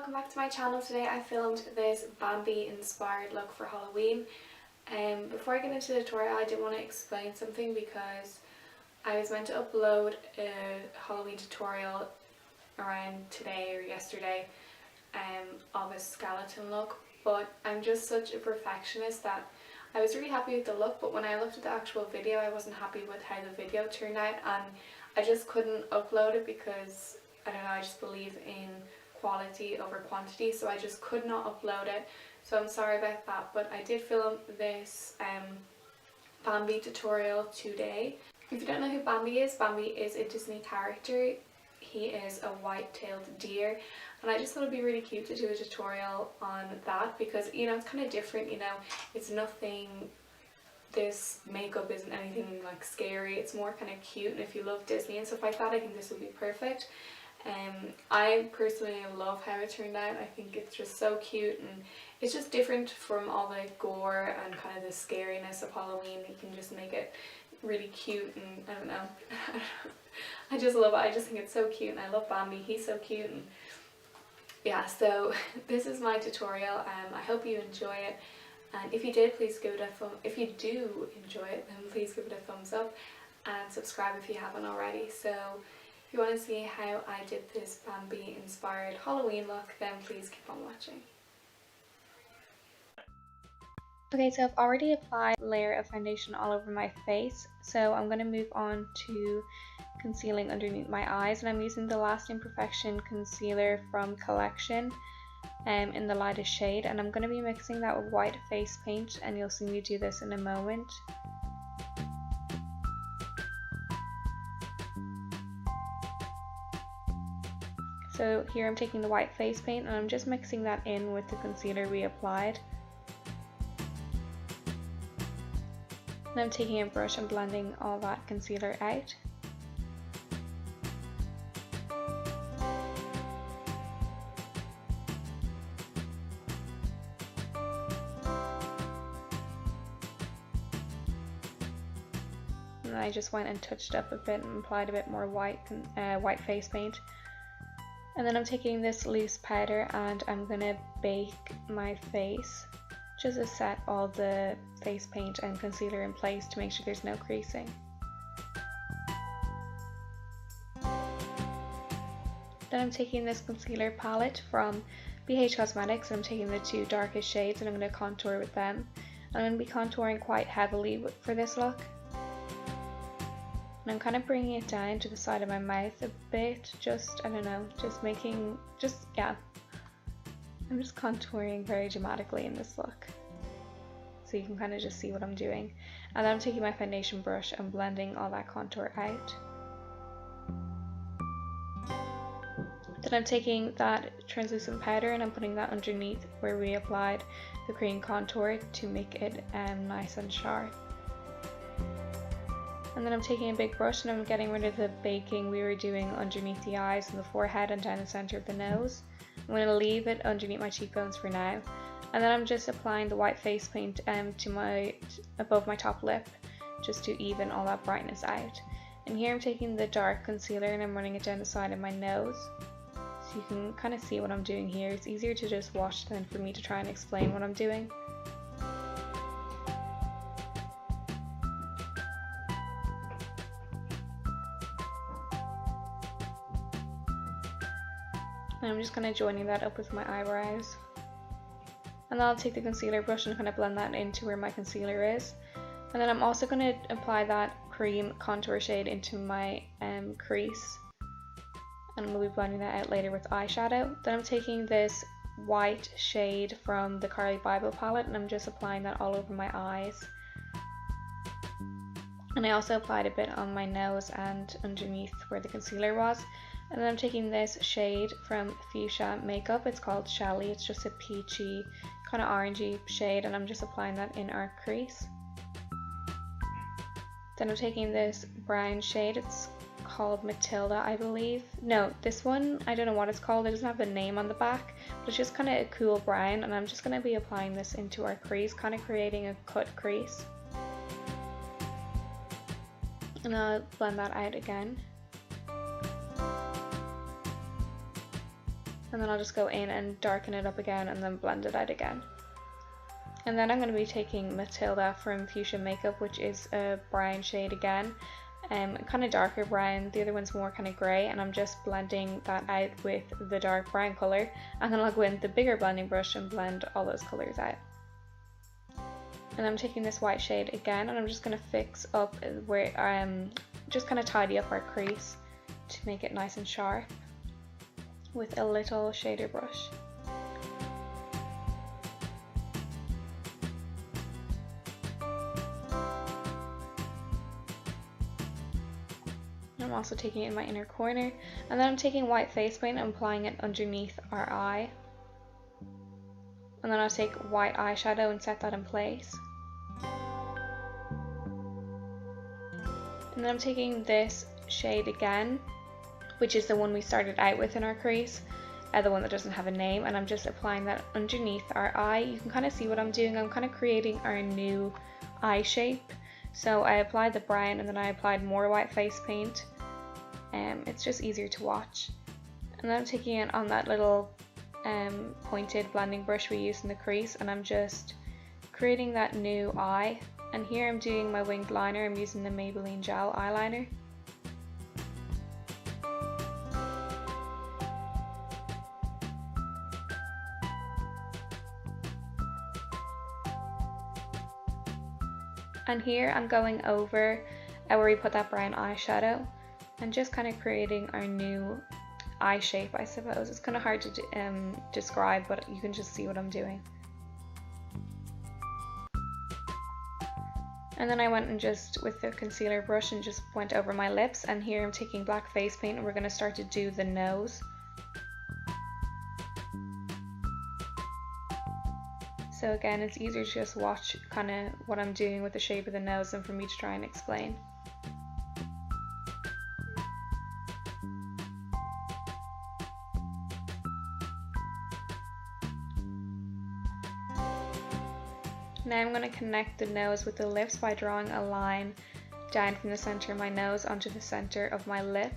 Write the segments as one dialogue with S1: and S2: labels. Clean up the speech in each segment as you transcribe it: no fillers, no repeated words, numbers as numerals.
S1: welcome back to my channel. Today I filmed this Bambi inspired look for Halloween. Before I get into the tutorial, I did want to explain something because I was meant to upload a Halloween tutorial around today or yesterday of a skeleton look, but I'm just such a perfectionist that I was really happy with the look, but when I looked at the actual video I wasn't happy with how the video turned out, and I just couldn't upload it because I don't know, I just believe in quality over quantity, so I just could not upload it. So I'm sorry about that, but I did film this Bambi tutorial today. If you don't know who Bambi is a Disney character. He is a white-tailed deer, and I just thought it'd be really cute to do a tutorial on that because, you know, it's kind of different, you know, it's nothing, this makeup isn't anything like scary, it's more kind of cute, and if you love Disney and stuff like that, I think this would be perfect. I personally love how it turned out. I think it's just so cute, and it's just different from all the gore and kind of the scariness of Halloween. You can just make it really cute, and I don't know, I just love it. I just think it's so cute, and I love Bambi, he's so cute. And yeah, so this is my tutorial. I hope you enjoy it, and if you did, please give it a if you do enjoy it, then please give it a thumbs up and subscribe if you haven't already. So if you want to see how I did this Bambi inspired Halloween look, then please keep on watching. Okay, so I've already applied a layer of foundation all over my face, so I'm going to move on to concealing underneath my eyes, and I'm using the Last Imperfection concealer from Collection in the lightest shade, and I'm going to be mixing that with white face paint, and you'll see me do this in a moment. So here I'm taking the white face paint and I'm just mixing that in with the concealer we applied. And I'm taking a brush and blending all that concealer out. And I just went and touched up a bit and applied a bit more white face paint. And then I'm taking this loose powder and I'm going to bake my face just to set all the face paint and concealer in place to make sure there's no creasing. Then I'm taking this concealer palette from BH Cosmetics, and I'm taking the two darkest shades and I'm going to contour with them. I'm going to be contouring quite heavily for this look. And I'm kind of bringing it down to the side of my mouth a bit, just, I don't know, yeah. I'm just contouring very dramatically in this look. So you can kind of just see what I'm doing. And then I'm taking my foundation brush and blending all that contour out. Then I'm taking that translucent powder and I'm putting that underneath where we applied the cream contour to make it nice and sharp. And then I'm taking a big brush and I'm getting rid of the baking we were doing underneath the eyes and the forehead and down the center of the nose. I'm going to leave it underneath my cheekbones for now. And then I'm just applying the white face paint to above my top lip, just to even all that brightness out. And here I'm taking the dark concealer and I'm running it down the side of my nose. So you can kind of see what I'm doing here. It's easier to just watch than for me to try and explain what I'm doing. And I'm just kind of joining that up with my eyebrows. And then I'll take the concealer brush and kind of blend that into where my concealer is. And then I'm also going to apply that cream contour shade into my crease. And we'll be blending that out later with eyeshadow. Then I'm taking this white shade from the Carli Bybel Palette and I'm just applying that all over my eyes. And I also applied a bit on my nose and underneath where the concealer was. And then I'm taking this shade from Fuschia makeup, it's called Shelly, it's just a peachy, kind of orangey shade, and I'm just applying that in our crease. Then I'm taking this brown shade, it's called Matilda, I believe. No, this one, I don't know what it's called, it doesn't have a name on the back, but it's just kind of a cool brown, and I'm just going to be applying this into our crease, kind of creating a cut crease. And I'll blend that out again. And and then I'll just go in and darken it up again and then blend it out again. And then I'm going to be taking Matilda from Fuschia Makeup, which is a brown shade again, kind of darker brown. The other one's more kind of grey, and I'm just blending that out with the dark brown colour. And then I'll go in with the bigger blending brush and blend all those colours out. And I'm taking this white shade again, and I'm just going to fix up where just kind of tidy up our crease to make it nice and sharp with a little shader brush. I'm also taking it in my inner corner, and then I'm taking white face paint and applying it underneath our eye. And then I'll take white eyeshadow and set that in place. And then I'm taking this shade again, which is the one we started out with in our crease, the one that doesn't have a name, and I'm just applying that underneath our eye. You can kind of see what I'm doing. I'm kind of creating our new eye shape. So I applied the brown and then I applied more white face paint. It's just easier to watch. And then I'm taking it on that little pointed blending brush we used in the crease, and I'm just creating that new eye. And here I'm doing my winged liner. I'm using the Maybeline gel eyeliner. And here I'm going over where we put that brown eyeshadow and just kind of creating our new eye shape, I suppose. It's kind of hard to describe, but you can just see what I'm doing. And then I went and just with the concealer brush and just went over my lips, and here I'm taking black face paint and we're going to start to do the nose. So again, it's easier to just watch kind of what I'm doing with the shape of the nose than for me to try and explain. Now I'm going to connect the nose with the lips by drawing a line down from the center of my nose onto the center of my lip.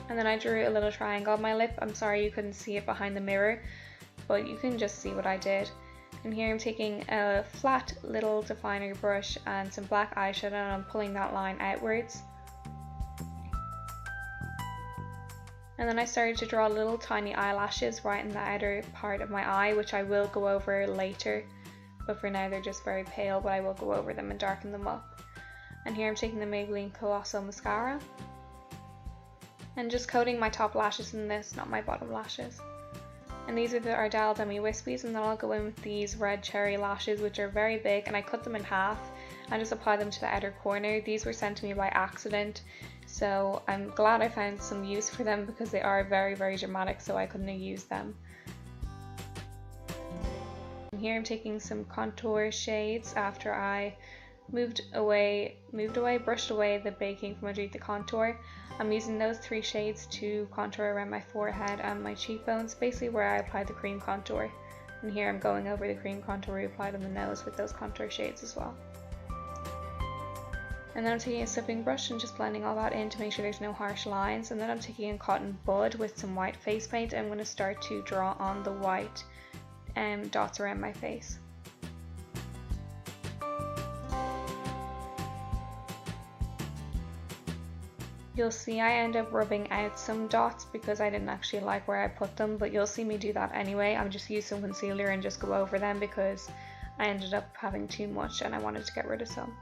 S1: And then I drew a little triangle on my lip. I'm sorry you couldn't see it behind the mirror, but you can just see what I did. And here I'm taking a flat little definer brush and some black eyeshadow, and I'm pulling that line outwards. And then I started to draw little tiny eyelashes right in the outer part of my eye, which I will go over later, but for now they're just very pale, but I will go over them and darken them up. And here I'm taking the Maybelline Colossal mascara and just coating my top lashes in this, not my bottom lashes. And these are the Ardell demi wispies, and then I'll go in with these red cherry lashes, which are very big, and I cut them in half and just apply them to the outer corner. These were sent to me by accident, so I'm glad I found some use for them because they are very, very dramatic, so I couldn't have used them. And here I'm taking some contour shades after I brushed away the baking from underneath the contour. I'm using those three shades to contour around my forehead and my cheekbones, basically where I applied the cream contour. And here I'm going over the cream contour we applied on the nose with those contour shades as well. And then I'm taking a slipping brush and just blending all that in to make sure there's no harsh lines. And then I'm taking a cotton bud with some white face paint, and I'm going to start to draw on the white dots around my face. You'll see I end up rubbing out some dots because I didn't actually like where I put them, but you'll see me do that anyway. I'm just use some concealer and just go over them because I ended up having too much and I wanted to get rid of some.